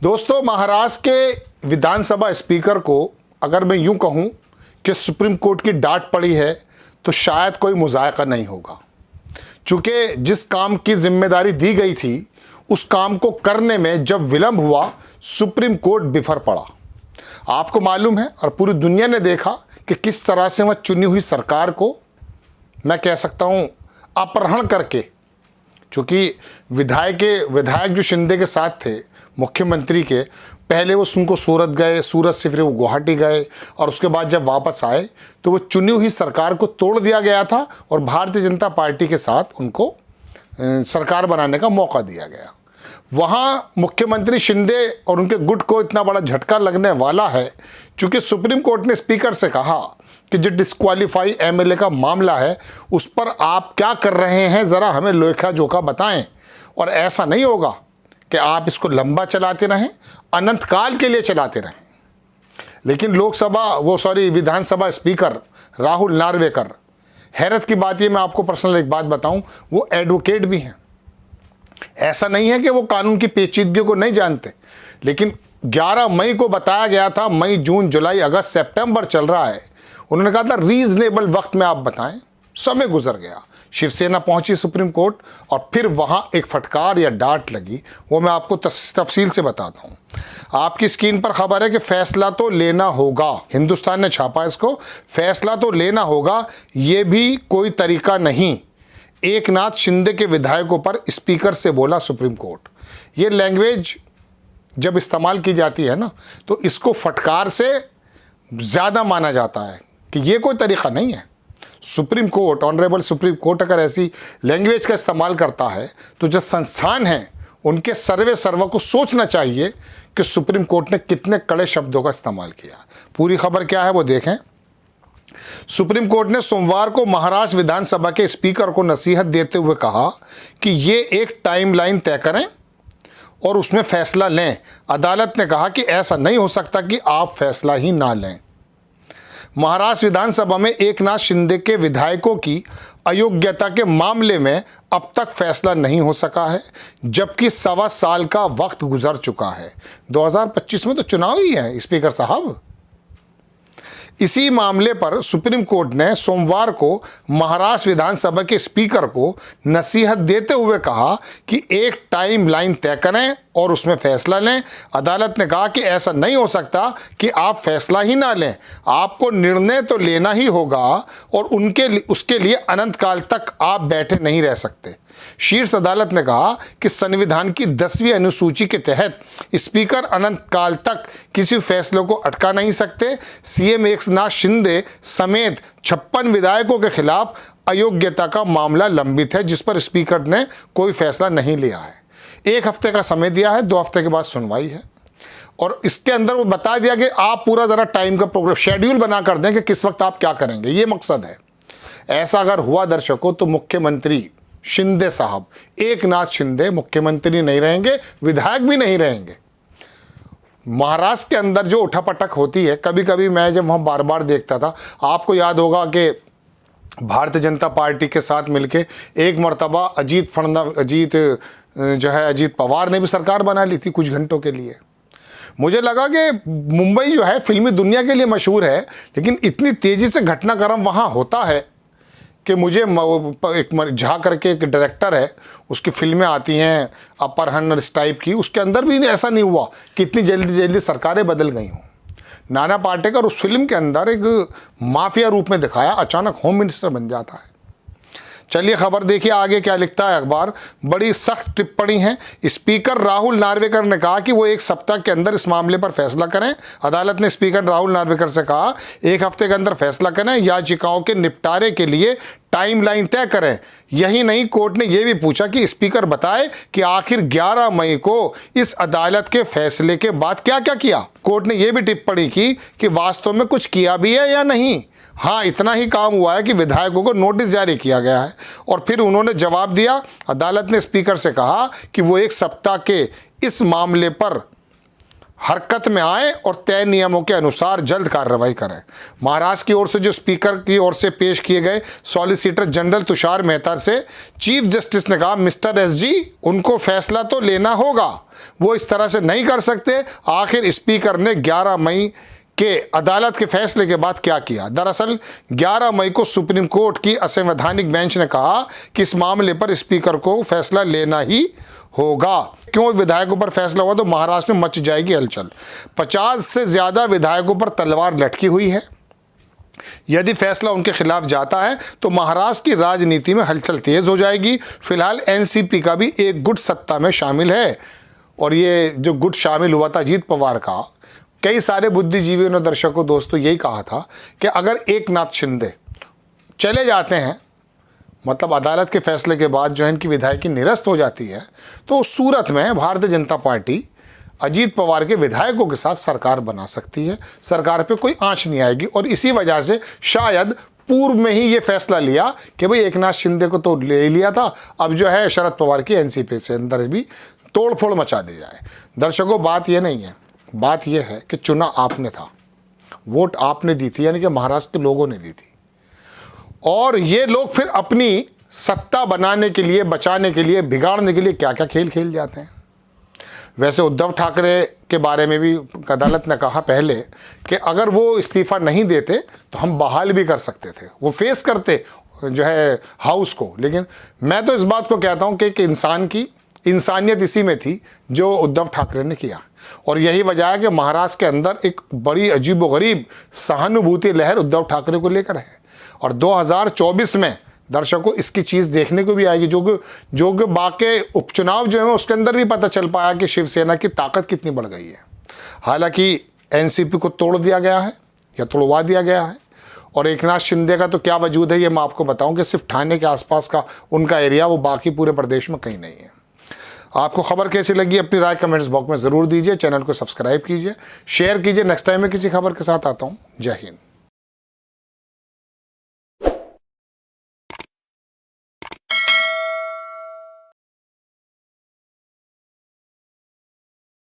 दोस्तों, महाराष्ट्र के विधानसभा स्पीकर को अगर मैं यूं कहूं कि सुप्रीम कोर्ट की डांट पड़ी है तो शायद कोई मुज़ायका नहीं होगा, चूँकि जिस काम की जिम्मेदारी दी गई थी उस काम को करने में जब विलंब हुआ, सुप्रीम कोर्ट बिफर पड़ा। आपको मालूम है और पूरी दुनिया ने देखा कि किस तरह से वह चुनी हुई सरकार को, मैं कह सकता हूं, अपहरण करके, चूँकि विधायक जो शिंदे के साथ थे मुख्यमंत्री के, पहले वो उनको सूरत गए, सूरत से फिर वो गुवाहाटी गए और उसके बाद जब वापस आए तो वो चुनी हुई सरकार को तोड़ दिया गया था और भारतीय जनता पार्टी के साथ उनको सरकार बनाने का मौका दिया गया। वहाँ मुख्यमंत्री शिंदे और उनके गुट को इतना बड़ा झटका लगने वाला है, चूँकि सुप्रीम कोर्ट ने स्पीकर से कहा कि जो डिस्क्वालीफाई एमएलए का मामला है उस पर आप क्या कर रहे हैं, ज़रा हमें लेखा जोखा बताएं। और ऐसा नहीं होगा कि आप इसको लंबा चलाते रहें, अनंत काल के लिए चलाते रहें। लेकिन विधानसभा स्पीकर राहुल नार्वेकर, हैरत की बात ये, मैं आपको पर्सनल एक बात बताऊं, वो एडवोकेट भी हैं। ऐसा नहीं है कि वो कानून की पेचीदगी को नहीं जानते, लेकिन 11 मई को बताया गया था, मई, जून, जुलाई, अगस्त, सितंबर चल रहा है, उन्होंने कहा था रीजनेबल वक्त में आप बताएं। समय गुजर गया, शिवसेना पहुंची सुप्रीम कोर्ट और फिर वहां एक फटकार या डांट लगी, वो मैं आपको तफसील से बताता हूं। आपकी स्क्रीन पर खबर है कि फैसला तो लेना होगा, हिंदुस्तान ने छापा इसको, फैसला तो लेना होगा, ये भी कोई तरीका नहीं, एकनाथ शिंदे के विधायकों पर स्पीकर से बोला सुप्रीम कोर्ट। ये लैंग्वेज जब इस्तेमाल की जाती है ना, तो इसको फटकार से ज़्यादा माना जाता है कि ये कोई तरीका नहीं है। Supreme court, honourable supreme court अगर ऐसी लैंग्वेज का इस्तेमाल करता है तो जो संस्थान हैं उनके सर्व को सोचना चाहिए कि सुप्रीम कोर्ट ने कितने कड़े शब्दों का इस्तेमाल किया। पूरी खबर क्या है वो देखें। सुप्रीम कोर्ट ने सोमवार को महाराष्ट्र विधानसभा के स्पीकर को नसीहत देते हुए कहा कि ये एक टाइमलाइन तय करें और उसमें फैसला लें। अदालत ने कहा कि ऐसा नहीं हो सकता कि आप फैसला ही ना लें। महाराष्ट्र विधानसभा में एकनाथ शिंदे के विधायकों की अयोग्यता के मामले में अब तक फैसला नहीं हो सका है, जबकि 1.25 साल का वक्त गुजर चुका है। 2025 में तो चुनाव ही है स्पीकर साहब। इसी मामले पर सुप्रीम कोर्ट ने सोमवार को महाराष्ट्र विधानसभा के स्पीकर को नसीहत देते हुए कहा कि एक टाइमलाइन तय करें और उसमें फैसला लें। अदालत ने कहा कि ऐसा नहीं हो सकता कि आप फैसला ही ना लें, आपको निर्णय तो लेना ही होगा और उसके लिए अनंत काल तक आप बैठे नहीं रह सकते। शीर्ष अदालत ने कहा कि संविधान की 10वीं अनुसूची के तहत स्पीकर अनंत काल तक किसी फैसले को अटका नहीं सकते। सीएम एकनाथ शिंदे समेत 56 विधायकों के खिलाफ अयोग्यता का मामला लंबित है, जिस पर स्पीकर ने कोई फैसला नहीं लिया है। 1 हफ्ते का समय दिया है, 2 हफ्ते के बाद सुनवाई है और इसके अंदर वो बता दिया कि आप पूरा ज़रा टाइम का प्रोग्राम शेड्यूल बना कर दें कि किस वक्त आप क्या करेंगे, ये मकसद है। ऐसा अगर हुआ दर्शकों तो मुख्यमंत्री शिंदे साहब, एकनाथ शिंदे मुख्यमंत्री नहीं रहेंगे, विधायक भी नहीं रहेंगे। महाराष्ट्र के अंदर जो उठापटक होती है, कभी कभी मैं जब वहाँ बार बार देखता था, आपको याद होगा कि भारतीय जनता पार्टी के साथ मिलके एक मर्तबा अजीत पवार ने भी सरकार बना ली थी कुछ घंटों के लिए। मुझे लगा कि मुंबई जो है फिल्मी दुनिया के लिए मशहूर है, लेकिन इतनी तेज़ी से घटनाक्रम वहाँ होता है कि मुझे एक झा करके एक डायरेक्टर है, उसकी फिल्में आती हैं अपहरण इस टाइप की, उसके अंदर भी ऐसा नहीं हुआ कि इतनी जल्दी सरकारें बदल गई हों। नाना पाटेकर उस फिल्म के अंदर एक माफिया रूप में दिखाया, अचानक होम मिनिस्टर बन जाता है। चलिए खबर देखिए आगे क्या लिखता है अखबार। बड़ी सख्त टिप्पणी है। स्पीकर राहुल नार्वेकर ने कहा कि वो 1 सप्ताह के अंदर इस मामले पर फैसला करें। अदालत ने स्पीकर राहुल नार्वेकर से कहा 1 हफ्ते के अंदर फैसला करें, याचिकाओं के निपटारे के लिए टाइमलाइन तय करें। यही नहीं, कोर्ट ने यह भी पूछा कि स्पीकर बताए कि आखिर 11 मई को इस अदालत के फैसले के बाद क्या क्या किया। कोर्ट ने यह भी टिप्पणी की कि वास्तव में कुछ किया भी है या नहीं। हाँ, इतना ही काम हुआ है कि विधायकों को नोटिस जारी किया गया है और फिर उन्होंने जवाब दिया। अदालत ने स्पीकर से कहा कि वो 1 सप्ताह के इस मामले पर हरकत में आए और तय नियमों के अनुसार जल्द कार्रवाई करें। महाराष्ट्र की ओर से जो स्पीकर की ओर से पेश किए गए सॉलिसिटर जनरल तुषार मेहता से चीफ जस्टिस ने कहा, मिस्टर एसजी, उनको फैसला तो लेना होगा, वो इस तरह से नहीं कर सकते। आखिर स्पीकर ने 11 मई के अदालत के फैसले के बाद क्या किया? दरअसल 11 मई को सुप्रीम कोर्ट की असंवैधानिक बेंच ने कहा कि इस मामले पर स्पीकर को फैसला लेना ही होगा। क्यों विधायकों पर फैसला हुआ? तो महाराष्ट्र में मच जाएगी हलचल। 50 से ज्यादा विधायकों पर तलवार लटकी हुई है। यदि फैसला उनके खिलाफ जाता है तो महाराष्ट्र की राजनीति में हलचल तेज हो जाएगी। फिलहाल एनसीपी का भी एक गुट सत्ता में शामिल है, और ये जो गुट शामिल हुआ था अजीत पवार का, कई सारे बुद्धिजीवियों ने, दर्शकों, दोस्तों, यही कहा था कि अगर एकनाथ शिंदे चले जाते हैं, मतलब अदालत के फैसले के बाद जो है इनकी विधायकी निरस्त हो जाती है, तो उस सूरत में भारतीय जनता पार्टी अजीत पवार के विधायकों के साथ सरकार बना सकती है। सरकार पे कोई आंच नहीं आएगी, और इसी वजह से शायद पूर्व में ही ये फैसला लिया कि भाई एकनाथ शिंदे को तो ले लिया था, अब जो है शरद पवार की एनसीपी से अंदर भी तोड़फोड़ मचा दी जाए। दर्शकों, बात ये नहीं है, बात यह है कि चुना आपने था, वोट आपने दी थी, यानी कि महाराष्ट्र के लोगों ने दी थी, और ये लोग फिर अपनी सत्ता बनाने के लिए, बचाने के लिए, बिगाड़ने के लिए क्या क्या खेल खेल जाते हैं। वैसे उद्धव ठाकरे के बारे में भी अदालत ने कहा पहले कि अगर वो इस्तीफा नहीं देते तो हम बहाल भी कर सकते थे, वो फेस करते जो है हाउस को। लेकिन मैं तो इस बात को कहता हूं कि इंसान की इंसानियत इसी में थी जो उद्धव ठाकरे ने किया, और यही वजह है कि महाराष्ट्र के अंदर एक बड़ी अजीबोगरीब सहानुभूति लहर उद्धव ठाकरे को लेकर है, और 2024 में दर्शकों इसकी चीज़ देखने को भी आएगी, जो कि बाकी उपचुनाव जो है उसके अंदर भी पता चल पाया कि शिवसेना की ताकत कितनी बढ़ गई है। हालांकि एनसीपी को तोड़ दिया गया है या तोड़वा दिया गया है, और एकनाथ शिंदे का तो क्या वजूद है ये मैं आपको बताऊं कि सिर्फ ठाणे के आसपास का उनका एरिया, वो बाकी पूरे प्रदेश में कहीं नहीं है। आपको खबर कैसी लगी अपनी राय कमेंट्स बॉक्स में ज़रूर दीजिए। चैनल को सब्सक्राइब कीजिए, शेयर कीजिए। नेक्स्ट टाइम मैं किसी खबर के साथ आता हूँ। जय हिंद।